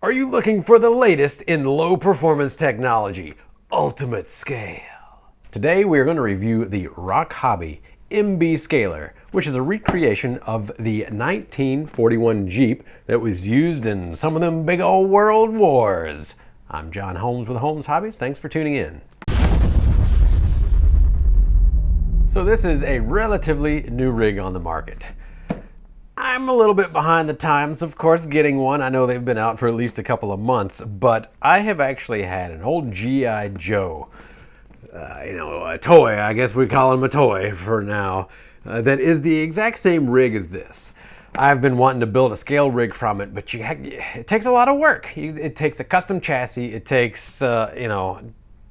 Are you looking for the latest in low performance technology? Ultimate scale. Today we are going to review the ROC Hobby MB Scaler, which is a recreation of the 1941 Jeep that was used in some of them big old world wars. I'm John Holmes with Holmes Hobbies. Thanks for tuning in. So this is a relatively new rig on the market. I'm a little bit behind the times, of course, getting one. I know they've been out for at least a couple of months, but I have actually had an old G.I. Joe, a toy, I guess we call him a toy for now, that is the exact same rig as this. I've been wanting to build a scale rig from it, but it takes a lot of work. It takes a custom chassis. It takes,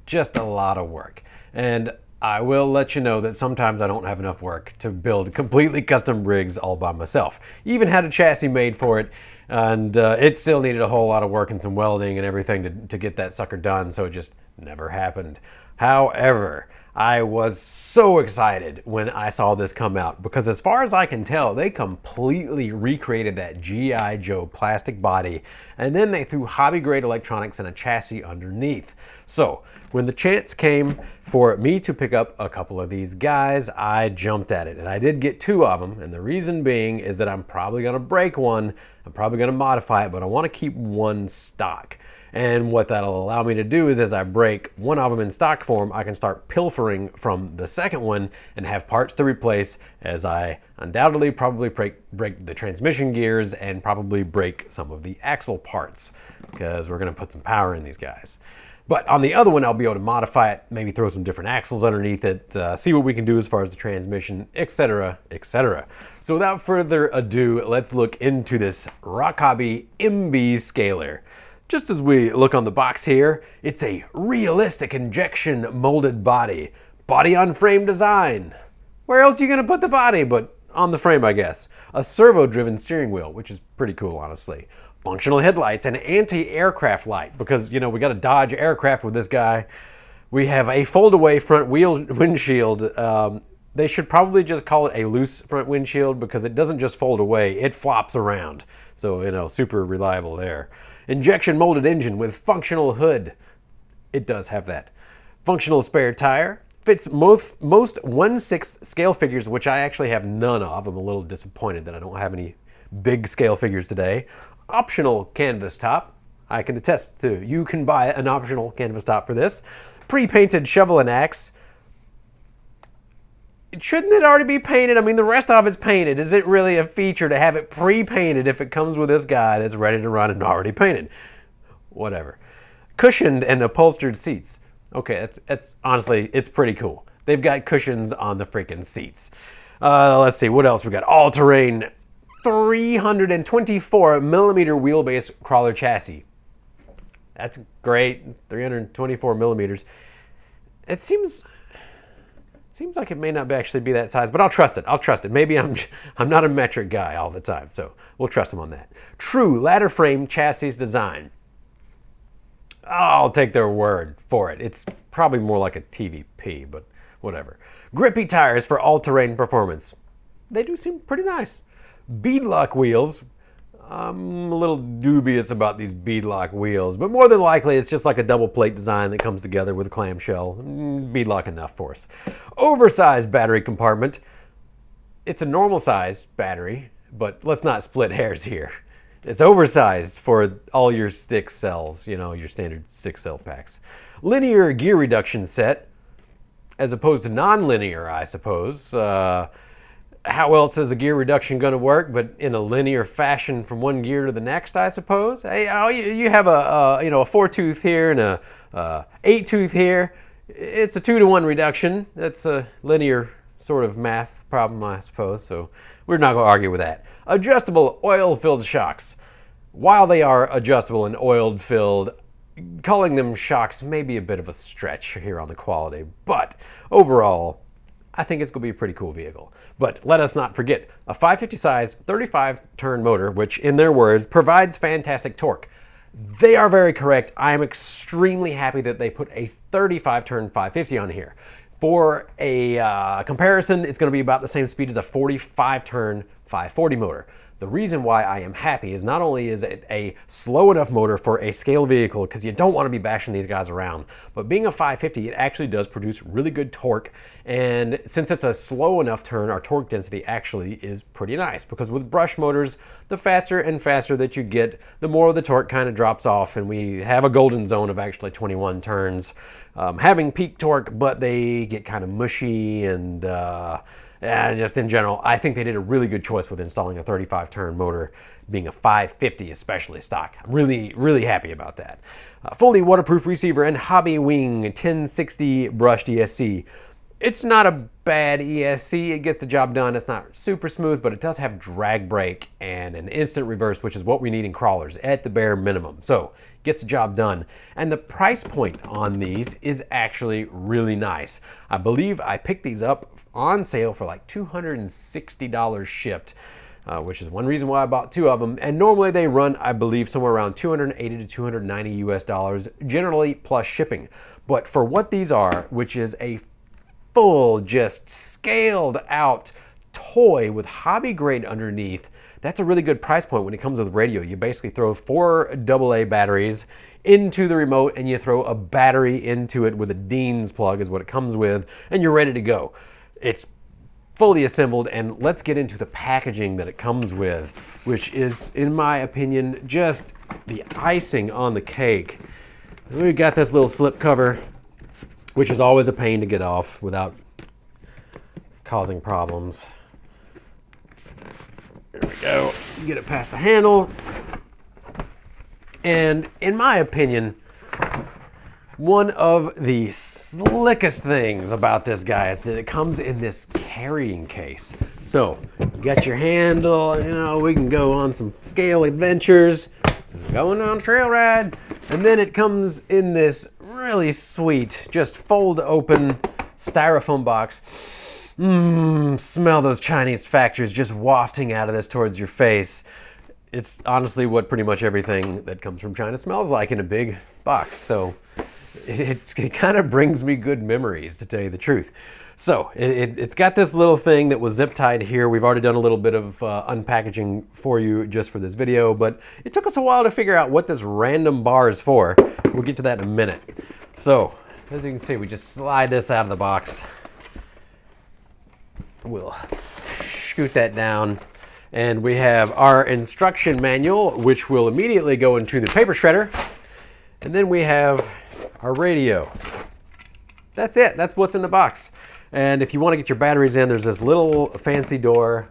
just a lot of work. And I will let you know that sometimes I don't have enough work to build completely custom rigs all by myself. Even had a chassis made for it, and it still needed a whole lot of work and some welding and everything to get that sucker done, so it just never happened. However, I was so excited when I saw this come out because as far as I can tell, they completely recreated that G.I. Joe plastic body, and then they threw hobby grade electronics and a chassis underneath. So when the chance came for me to pick up a couple of these guys, I jumped at it, and I did get two of them, and the reason being is that I'm probably going to break one, I'm probably going to modify it, but I want to keep one stock. And what that'll allow me to do is as I break one of them in stock form, I can start pilfering from the second one and have parts to replace as I undoubtedly probably break the transmission gears and probably break some of the axle parts because we're going to put some power in these guys. But on the other one, I'll be able to modify it, maybe throw some different axles underneath it, see what we can do as far as the transmission, etc., etc. So without further ado, let's look into this ROC Hobby MB Scaler. Just as we look on the box here, it's a realistic injection molded body. Body on frame design. Where else are you going to put the body but on the frame, I guess? A servo-driven steering wheel, which is pretty cool, honestly. Functional headlights and anti-aircraft light, because, we got to dodge aircraft with this guy. We have a fold-away front windshield. They should probably just call it a loose front windshield because it doesn't just fold away, it flops around. So, super reliable there. Injection molded engine with functional hood. It does have that. Functional spare tire. Fits most 1/6 scale figures, which I actually have none of. I'm a little disappointed that I don't have any big scale figures today. Optional canvas top. I can attest to you can buy an optional canvas top for this. Pre-painted shovel and axe. Shouldn't it already be painted? I mean, the rest of it's painted. Is it really a feature to have it pre-painted if it comes with this guy that's ready to run and already painted? Whatever. Cushioned and upholstered seats. Okay, that's honestly, it's pretty cool. They've got cushions on the freaking seats. Let's see, what else we got? All-terrain 324 millimeter wheelbase crawler chassis. That's great, 324 millimeters. It seems like it may not actually be that size, but I'll trust it. Maybe I'm not a metric guy all the time, so we'll trust him on that. True ladder frame chassis design. I'll take their word for it. It's probably more like a TVP, but whatever. Grippy tires for all-terrain performance. They do seem pretty nice. Beadlock wheels. I'm a little dubious about these beadlock wheels, but more than likely it's just like a double plate design that comes together with a clamshell. Beadlock enough for us. Oversized battery compartment. It's a normal size battery, but let's not split hairs here. It's oversized for all your stick cells, your standard 6-cell packs. Linear gear reduction set, as opposed to non-linear, I suppose. How else is a gear reduction going to work but in a linear fashion from one gear to the next, I suppose? Hey, you have a 4-tooth here and a 8-tooth here. It's a 2-to-1 reduction. That's a linear sort of math problem, I suppose, so we're not going to argue with that. Adjustable oil-filled shocks. While they are adjustable and oil-filled, calling them shocks may be a bit of a stretch here on the quality, but overall, I think it's going to be a pretty cool vehicle. But let us not forget, a 550 size 35-turn motor, which in their words, provides fantastic torque. They are very correct. I am extremely happy that they put a 35-turn 550 on here. For a comparison, it's going to be about the same speed as a 45-turn 540 motor. The reason why I am happy is not only is it a slow enough motor for a scale vehicle, because you don't want to be bashing these guys around, but being a 550, it actually does produce really good torque. And since it's a slow enough turn, our torque density actually is pretty nice, because with brush motors, the faster and faster that you get, the more the torque kind of drops off, and we have a golden zone of actually 21 turns having peak torque, but they get kind of mushy and just in general, I think they did a really good choice with installing a 35 turn motor, being a 550 especially stock. I'm really happy about that. Fully waterproof receiver and Hobby Wing 1060 brushed ESC. It's not a bad ESC. It gets the job done. It's not super smooth, but it does have drag brake and an instant reverse, which is what we need in crawlers at the bare minimum. So gets the job done. And the price point on these is actually really nice. I believe I picked these up on sale for like $260 shipped, which is one reason why I bought two of them. And normally they run, I believe, somewhere around 280 to 290 US dollars, generally plus shipping. But for what these are, which is a full, just scaled out toy with hobby grade underneath, that's a really good price point when it comes with radio. You basically throw 4 AA batteries into the remote and you throw a battery into it with a Dean's plug is what it comes with, and you're ready to go. It's fully assembled, and let's get into the packaging that it comes with, which is, in my opinion, just the icing on the cake. We've got this little slip cover, which is always a pain to get off without causing problems. There we go. You get it past the handle. And in my opinion, one of the slickest things about this guy is that it comes in this carrying case. So you got your handle, you know, we can go on some scale adventures, going on a trail ride, and then it comes in this really sweet, just fold open styrofoam box. Smell those Chinese factories just wafting out of this towards your face. It's honestly what pretty much everything that comes from China smells like in a big box. So it kind of brings me good memories, to tell you the truth. So it's got this little thing that was zip tied here. We've already done a little bit of unpackaging for you just for this video, but it took us a while to figure out what this random bar is for. We'll get to that in a minute. So as you can see, we just slide this out of the box. We'll scoot that down, and we have our instruction manual, which will immediately go into the paper shredder. And then we have our radio. That's it. That's what's in the box. And if you want to get your batteries in, there's this little fancy door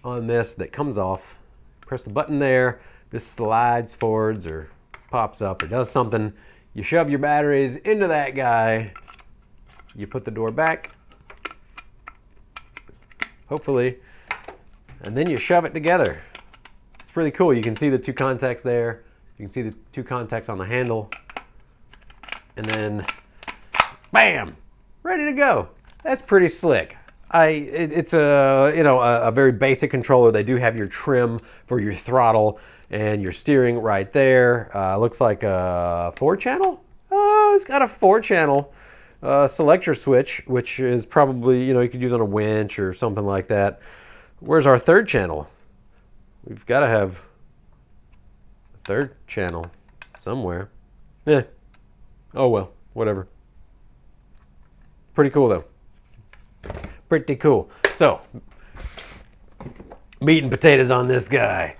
on this that comes off. Press the button there. This slides forwards or pops up or does something. You shove your batteries into that guy. You put the door back, hopefully, and then you shove it together. It's really cool. You can see the two contacts there. You can see the two contacts on the handle, and then bam, ready to go. That's pretty slick. It's a very basic controller. They do have your trim for your throttle and your steering right there. Looks like a 4-channel. Oh, it's got a 4-channel selector switch, which is probably, you could use on a winch or something like that. Where's our 3rd channel? We've got to have a 3rd channel somewhere. Oh well, whatever. Pretty cool though. Pretty cool. So, meat and potatoes on this guy.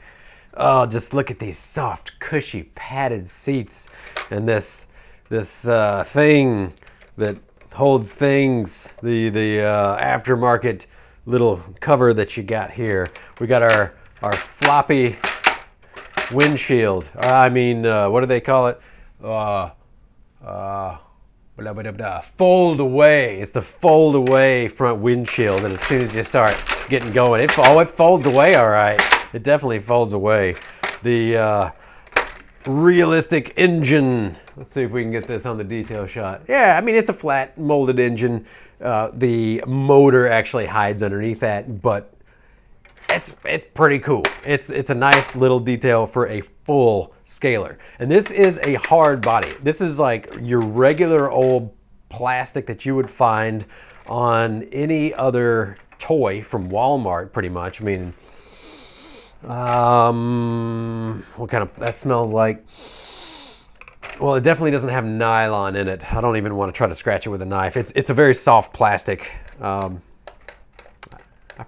Oh, just look at these soft, cushy, padded seats, and this thing that holds things. The aftermarket little cover that you got here. We got our floppy windshield. What do they call it? Fold away. It's the fold away front windshield, and as soon as you start getting going, it folds away all right. It definitely folds away. The realistic engine. Let's see if we can get this on the detail shot. Yeah, it's a flat molded engine. The motor actually hides underneath that, but it's pretty cool. It's a nice little detail for a full scaler. And this is a hard body. This is like your regular old plastic that you would find on any other toy from Walmart, pretty much. What kind of, that smells like, well, it definitely doesn't have nylon in it. I don't even want to try to scratch it with a knife. It's a very soft plastic. I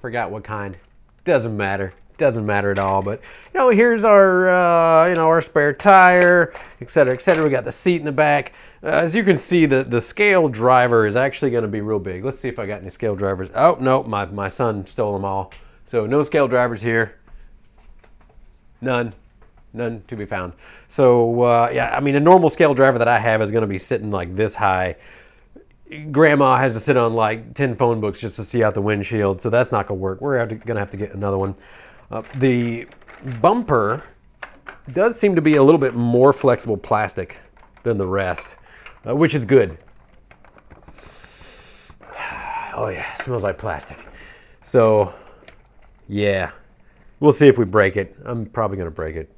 forgot what kind. Doesn't matter. Doesn't matter at all. But here's our our spare tire, etc., etc. We got the seat in the back. As you can see, the scale driver is actually going to be real big. Let's see if I got any scale drivers. Oh no, my son stole them all. So no scale drivers here. None to be found. So yeah, I mean, a normal scale driver that I have is going to be sitting like this high. Grandma has to sit on like 10 phone books just to see out the windshield, so that's not going to work. We're going to have to get another one. The bumper does seem to be a little bit more flexible plastic than the rest, which is good. Oh yeah, it smells like plastic. So yeah, we'll see if we break it. I'm probably going to break it.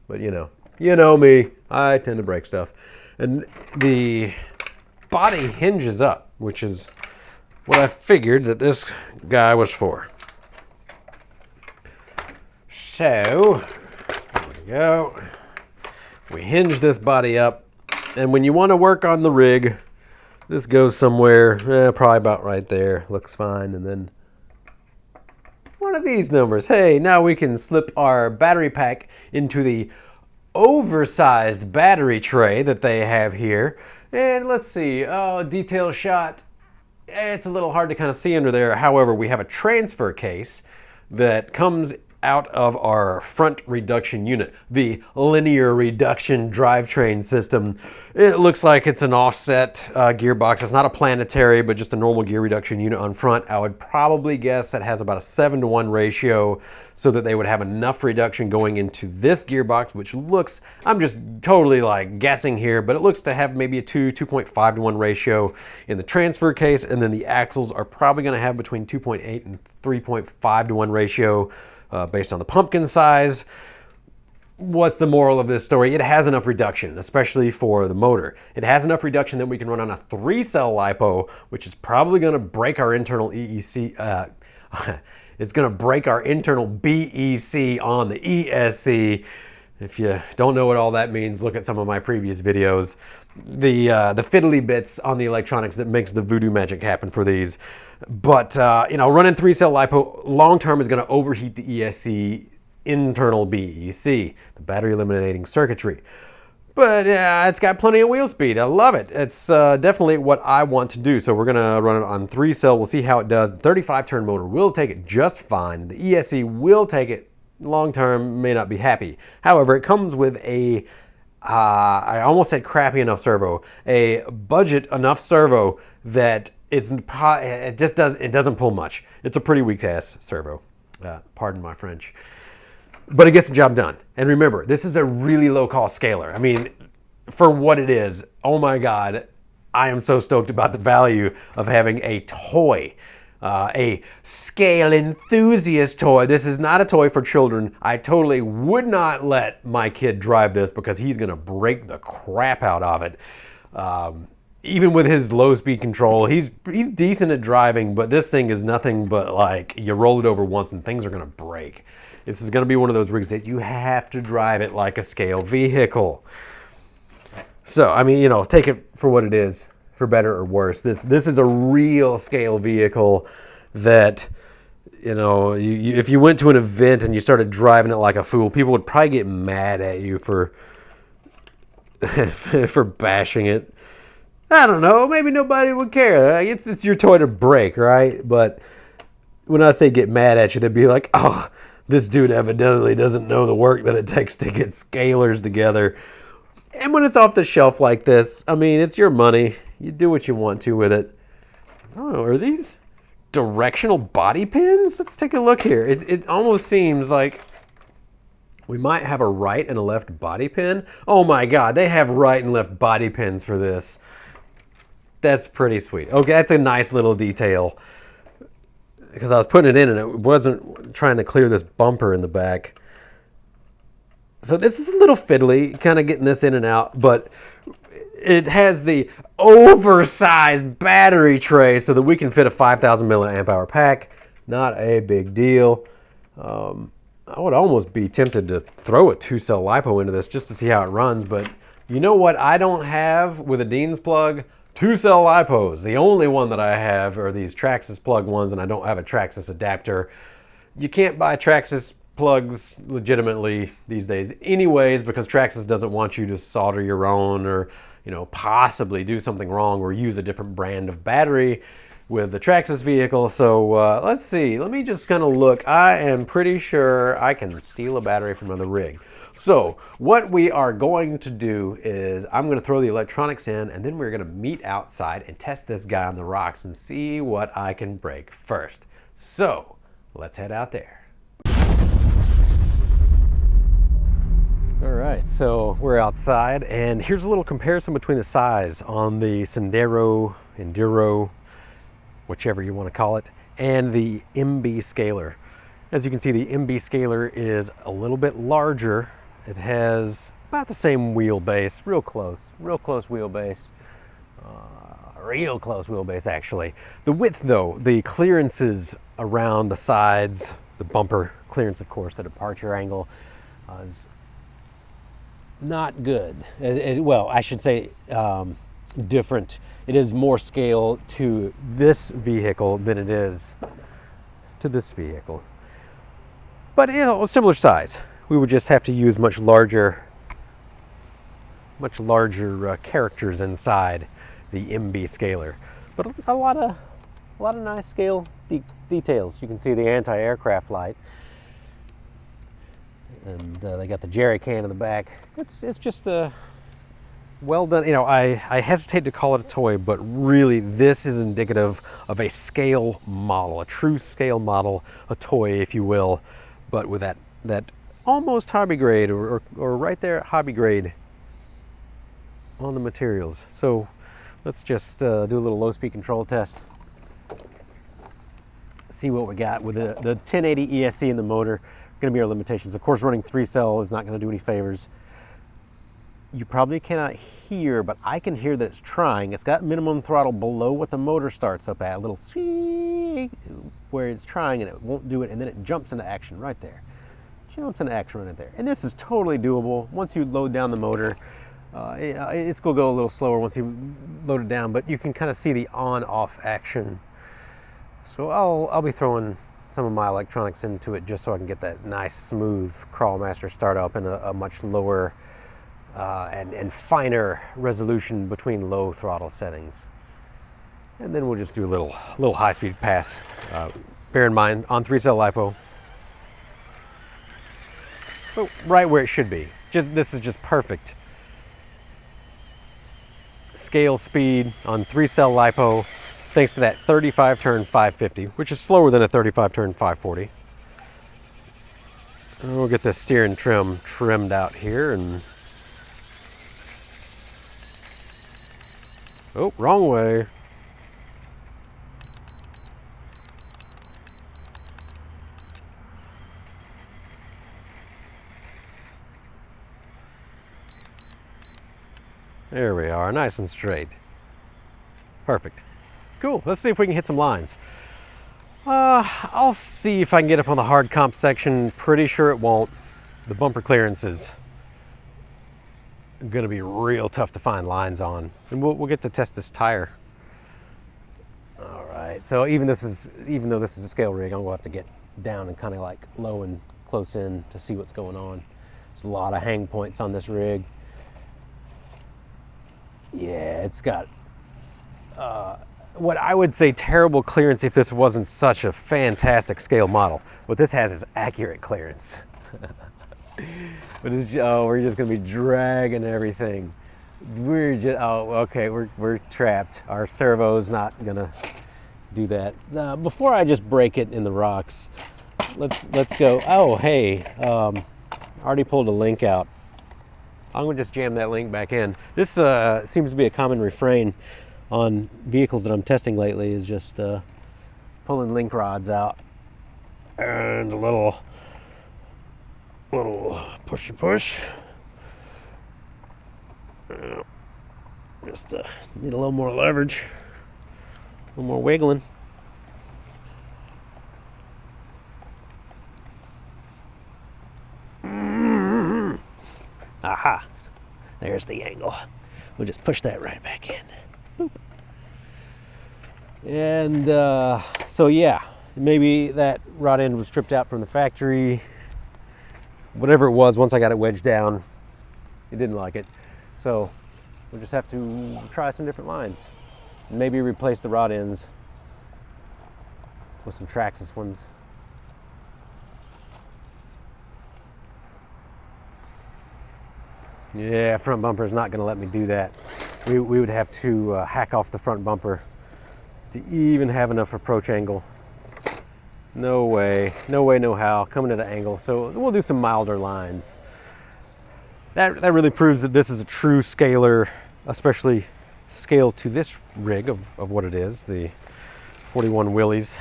But you know me, I tend to break stuff. And the body hinges up, which is what I figured that this guy was for. So, there we go. We hinge this body up, and when you want to work on the rig, this goes somewhere, probably about right there. Looks fine, and then one of these numbers. Hey, now we can slip our battery pack into the oversized battery tray that they have here. And let's see, detail shot. It's a little hard to kind of see under there. However, we have a transfer case that comes out of our front reduction unit, the linear reduction drivetrain system. It looks like it's an offset gearbox. It's not a planetary, but just a normal gear reduction unit on front. I would probably guess it has about a 7-to-1 ratio so that they would have enough reduction going into this gearbox, which looks, I'm just totally like guessing here, but it looks to have maybe a 2.5-to-1 ratio in the transfer case, and then the axles are probably going to have between 2.8 and 3.5-to-1 ratio based on the pumpkin size. What's the moral of this story? It has enough reduction, especially for the motor. It has enough reduction that we can run on a 3-cell LiPo, which is probably going to break our internal EEC. It's going to break our internal BEC on the ESC. If you don't know what all that means, look at some of my previous videos. The fiddly bits on the electronics that makes the voodoo magic happen for these. But running 3-cell LiPo long term is going to overheat the ESC internal BEC, the battery eliminating circuitry. But it's got plenty of wheel speed. I love it. It's definitely what I want to do. So we're going to run it on 3-cell. We'll see how it does. The 35-turn motor will take it just fine. The ESC will take it long term, may not be happy. However, it comes with a, I almost said crappy enough servo, a budget enough servo that it doesn't pull much. It's a pretty weak ass servo. Pardon my French. But it gets the job done. And remember, this is a really low-cost scaler. I mean, for what it is, oh my God, I am so stoked about the value of having a toy, a scale enthusiast toy. This is not a toy for children. I totally would not let my kid drive this because he's going to break the crap out of it. Even with his low-speed control, he's decent at driving, but this thing is nothing but like you roll it over once and things are going to break. This is going to be one of those rigs that you have to drive it like a scale vehicle. So, I mean, take it for what it is, for better or worse. This is a real scale vehicle that, if you went to an event and you started driving it like a fool, people would probably get mad at you for for bashing it. I don't know, maybe nobody would care. It's your toy to break, right? But when I say get mad at you, they'd be like, oh, this dude evidently doesn't know the work that it takes to get scalers together. And when it's off the shelf like this, I mean, it's your money. You do what you want to with it. Oh, are these directional body pins? Let's take a look here. It almost seems like we might have a right and a left body pin. Oh my God, they have right and left body pins for this. That's pretty sweet. Okay, that's a nice little detail. Because I was putting it in and it wasn't trying to clear this bumper in the back. So this is a little fiddly, kind of getting this in and out, but it has the oversized battery tray so that we can fit a 5,000 milliamp hour pack. Not a big deal. I would almost be tempted to throw a 2-cell LiPo into this just to see how it runs, but you know what I don't have with a Dean's plug? 2-cell LiPos. The only one that I have are these Traxxas plug ones, and I don't have a Traxxas adapter. You can't buy Traxxas plugs legitimately these days anyways, because Traxxas doesn't want you to solder your own or, you know, possibly do something wrong or use a different brand of battery with the Traxxas vehicle. So let's see, let me just kind of look. I am pretty sure I can steal a battery from another rig. So what we are going to do is I'm going to throw the electronics in, and then we're going to meet outside and test this guy on the rocks and see what I can break first. So let's head out there. All right, so we're outside, and here's a little comparison between the size on the Sendero, Enduro, whichever you want to call it, and the MB Scaler. As you can see, the MB Scaler is a little bit larger. It has about the same wheelbase, real close wheelbase, real close wheelbase actually. The width though, the clearances around the sides, the bumper clearance of course, the departure angle is not good. Well, I should say different. It is more scale to this vehicle than it is to this vehicle. But, you know, a similar size. We would just have to use much larger characters inside the MB Scaler. But a lot of nice scale details. You can see the anti-aircraft light. And they got the jerry can in the back. It's just a well done. You know, I hesitate to call it a toy, but really this is indicative of a scale model, a true scale model, a toy, if you will, but with that almost hobby grade or right there at hobby grade on the materials. So let's just do a little low speed control test. See what we got with the 1080 ESC in the motor. Going to be our limitations. Of course, running 3-cell is not going to do any favors. You probably cannot hear, but I can hear that it's trying. It's got minimum throttle below what the motor starts up at, a little squeak, where it's trying and it won't do it, and then it jumps into action right there. Jumps into action right there. And this is totally doable. Once you load down the motor, it's going to go a little slower once you load it down, but you can kind of see the on-off action. So I'll be throwing some of my electronics into it just so I can get that nice smooth Crawlmaster startup in a much lower and finer resolution between low throttle settings. And then we'll just do a little high-speed pass. Bear in mind, on 3-cell LiPo, oh, right where it should be. This is just perfect. Scale speed on 3-cell LiPo, thanks to that 35 turn 550, which is slower than a 35 turn 540. And we'll get the steering trim trimmed out here and oh, wrong way. There we are, nice and straight. Perfect. Cool, let's see if we can hit some lines. I'll see if I can get up on the hard comp section. Pretty sure it won't. The bumper clearance is gonna be real tough to find lines on. And we'll get to test this tire. All right, so even though this is a scale rig, I'm gonna have to get down and kind of like low and close in to see what's going on. There's a lot of hang points on this rig. Yeah, it's got what I would say terrible clearance if this wasn't such a fantastic scale model. What this has is accurate clearance. But it's, we're just gonna be dragging everything. We're just, okay, we're trapped. Our servo's not gonna do that. Before I just break it in the rocks, let's go. Oh, hey, already pulled a link out. I'm gonna just jam that link back in. This seems to be a common refrain on vehicles that I'm testing lately, is just pulling link rods out and a little pushy push. Just need a little more leverage, a little more wiggling. there's the angle. We'll just push that right back in. Boop. And so yeah, maybe that rod end was stripped out from the factory. Whatever it was, once I got it wedged down, it didn't like it. So we'll just have to try some different lines. Maybe replace the rod ends with some Traxxas ones. Yeah, front bumper is not going to let me do that. We would have to hack off the front bumper to even have enough approach angle. No way, no how, coming at an angle. So we'll do some milder lines. That really proves that this is a true scaler, especially scale to this rig of what it is, the 41 Willys,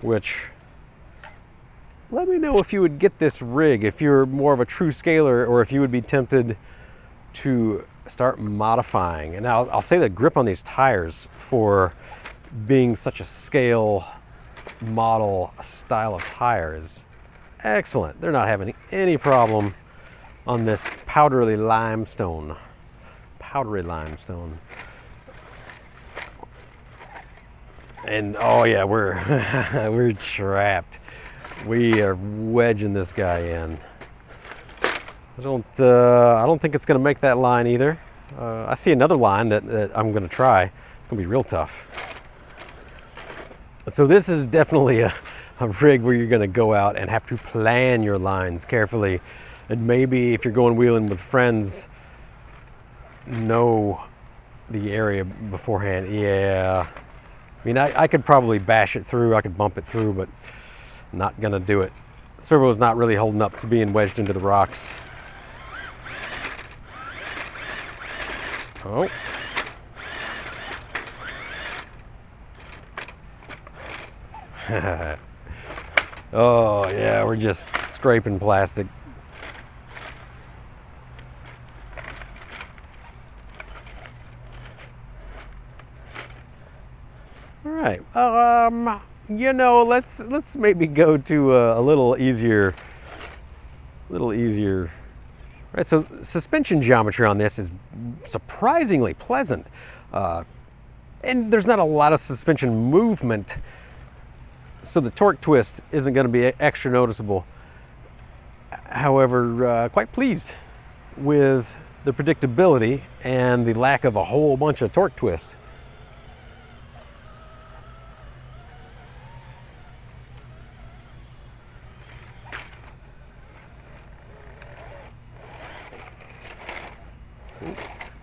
which, let me know if you would get this rig, if you're more of a true scaler, or if you would be tempted to start modifying. And I'll say the grip on these tires, for being such a scale model style of tire, is excellent. They're not having any problem on this powdery limestone. Powdery limestone. And oh yeah, we're trapped. We are wedging this guy in. I don't think it's going to make that line either. I see another line that I'm going to try. It's going to be real tough. So this is definitely a rig where you're going to go out and have to plan your lines carefully, and maybe if you're going wheeling with friends, know the area beforehand. Yeah, I mean, I could probably bash it through, I could bump it through, but I'm not going to do it. Servo's not really holding up to being wedged into the rocks. Oh. Oh yeah, we're just scraping plastic. All right. You know, let's maybe go to a little easier. Right. So suspension geometry on this is surprisingly pleasant, and there's not a lot of suspension movement. So the torque twist isn't going to be extra noticeable. However, quite pleased with the predictability and the lack of a whole bunch of torque twist.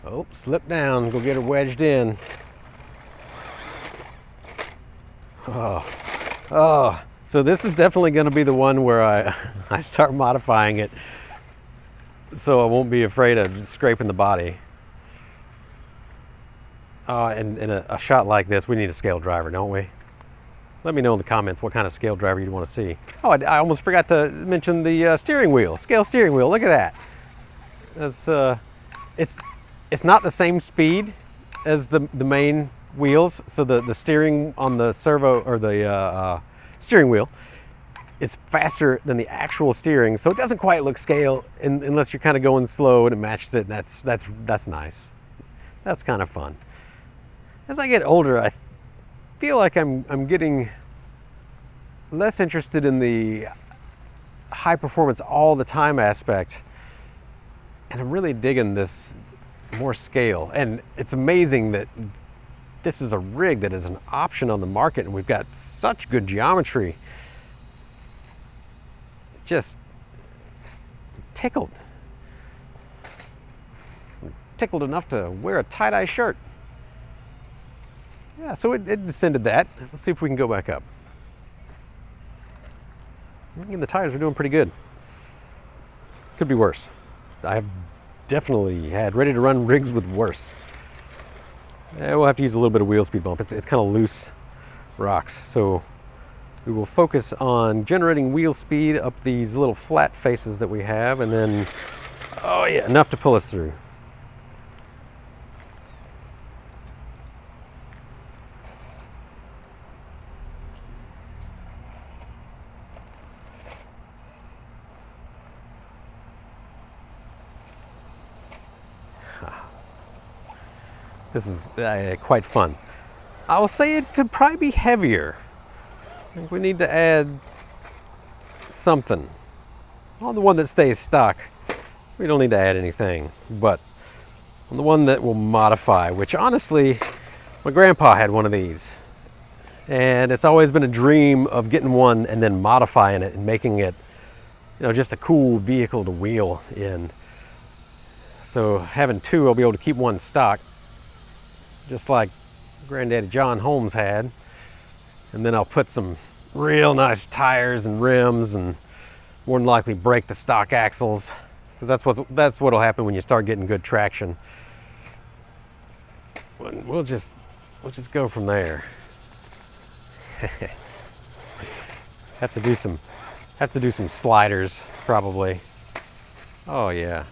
Oh, slip down, go get her wedged in. Oh, so this is definitely going to be the one where I start modifying it so I won't be afraid of scraping the body. And in a shot like this, we need a scale driver, don't we? Let me know in the comments what kind of scale driver you'd want to see. Oh, I almost forgot to mention the steering wheel, scale steering wheel. Look at that. That's it's not the same speed as the main wheels, so the steering on the servo, or the steering wheel, is faster than the actual steering, so it doesn't quite look scale unless you're kind of going slow and it matches it. And that's nice. That's kind of fun. As I get older, I feel like I'm getting less interested in the high performance all the time aspect, and I'm really digging this more scale. And it's amazing that this is a rig that is an option on the market, and we've got such good geometry. Just tickled enough to wear a tie-dye shirt. Yeah, so it descended that. Let's see if we can go back up. And the tires are doing pretty good. Could be worse. I have definitely had ready to run rigs with worse. We'll have to use a little bit of wheel speed bump. It's kind of loose rocks, so we will focus on generating wheel speed up these little flat faces that we have, and then, oh yeah, enough to pull us through. This is quite fun. I will say it could probably be heavier. I think we need to add something. On the one that stays stock, we don't need to add anything, but on the one that will modify, which honestly, my grandpa had one of these, and it's always been a dream of getting one and then modifying it and making it, you know, just a cool vehicle to wheel in. So having two, I'll be able to keep one stock, just like Granddaddy John Holmes had, and then I'll put some real nice tires and rims, and more than likely break the stock axles, because that's what'll happen when you start getting good traction. We'll just go from there. have to do some sliders probably. Oh yeah.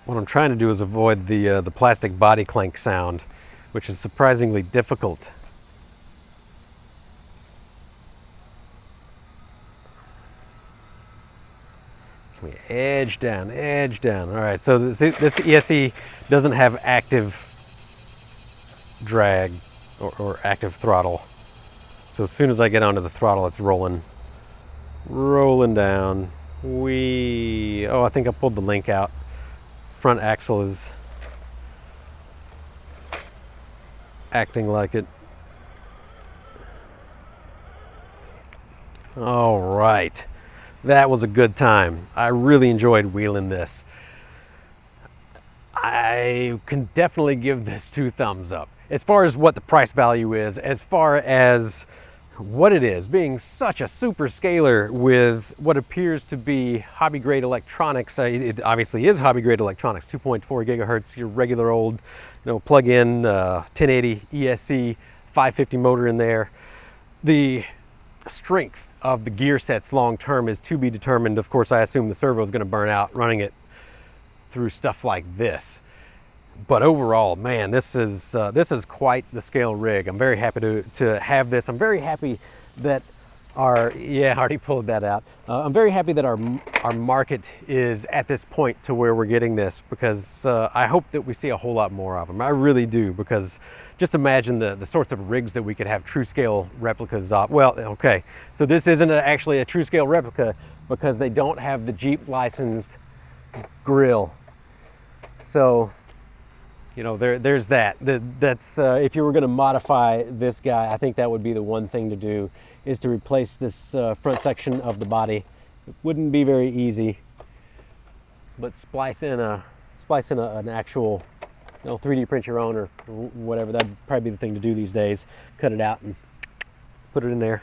What I'm trying to do is avoid the plastic body clank sound, which is surprisingly difficult. We edge down, edge down. All right, so this ESC doesn't have active drag or active throttle. So as soon as I get onto the throttle, it's rolling down. Oh, I think I pulled the link out. Front axle is acting like it. All right. That was a good time. I really enjoyed wheeling this. I can definitely give this 2 thumbs up. As far as what the price value is, as far as what it is, being such a super scaler with what appears to be hobby grade electronics. It obviously is hobby grade electronics, 2.4 gigahertz, your regular old, you know, plug-in 1080 ESC 550 motor in there. The strength of the gear sets long term is to be determined. Of course, I assume the servo is going to burn out running it through stuff like this. But overall, man, this is quite the scale rig. I'm very happy to have this. I'm very happy that I already pulled that out. I'm very happy that our market is at this point to where we're getting this, because I hope that we see a whole lot more of them. I really do, because just imagine the sorts of rigs that we could have true scale replicas of. Well, okay, so this isn't actually a true scale replica because they don't have the Jeep licensed grill. So, you know, there's that. That's if you were going to modify this guy, I think that would be the one thing to do, is to replace this front section of the body. It wouldn't be very easy, but splice in an actual, you know, 3D print your own or whatever. That'd probably be the thing to do these days. Cut it out and put it in there.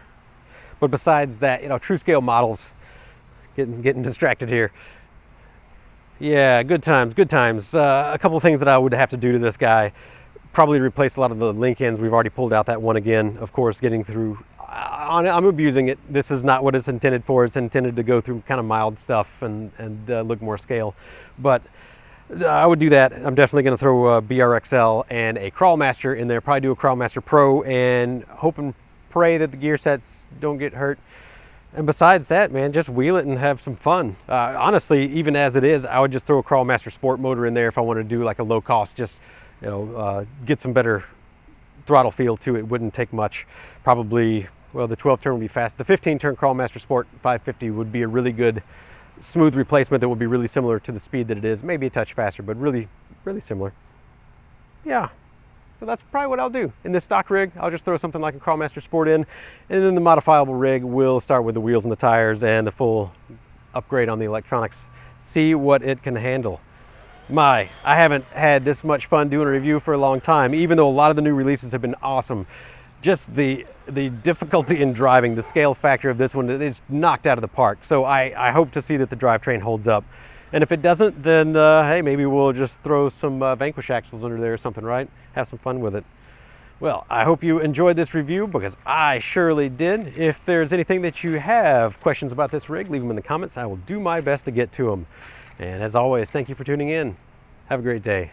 But besides that, you know, true scale models, getting distracted here. Yeah, good times, good times. A couple of things that I would have to do to this guy. Probably replace a lot of the link ends. We've already pulled out that one again. Of course, getting through, I'm abusing it. This is not what it's intended for. It's intended to go through kind of mild stuff and look more scale. But I would do that. I'm definitely going to throw a BRXL and a Crawlmaster in there. Probably do a Crawlmaster Pro and hope and pray that the gear sets don't get hurt. And besides that, man, just wheel it and have some fun. Honestly, even as it is, I would just throw a Crawlmaster Sport motor in there if I wanted to do like a low cost, just, you know, get some better throttle feel to it. Wouldn't take much. Probably, well, the 12 turn would be fast. The 15 turn Crawlmaster Sport 550 would be a really good smooth replacement that would be really similar to the speed that it is. Maybe a touch faster, but really, really similar. Yeah. So that's probably what I'll do. In this stock rig, I'll just throw something like a Crawlmaster Sport in, and then the modifiable rig, we'll start with the wheels and the tires and the full upgrade on the electronics. See what it can handle. I haven't had this much fun doing a review for a long time, even though a lot of the new releases have been awesome. Just the difficulty in driving, the scale factor of this one is knocked out of the park. So I hope to see that the drivetrain holds up. And if it doesn't, then hey, maybe we'll just throw some Vanquish axles under there or something, right? Have some fun with it. Well, I hope you enjoyed this review, because I surely did. If there's anything that you have questions about this rig, leave them in the comments. I will do my best to get to them. And as always, thank you for tuning in. Have a great day.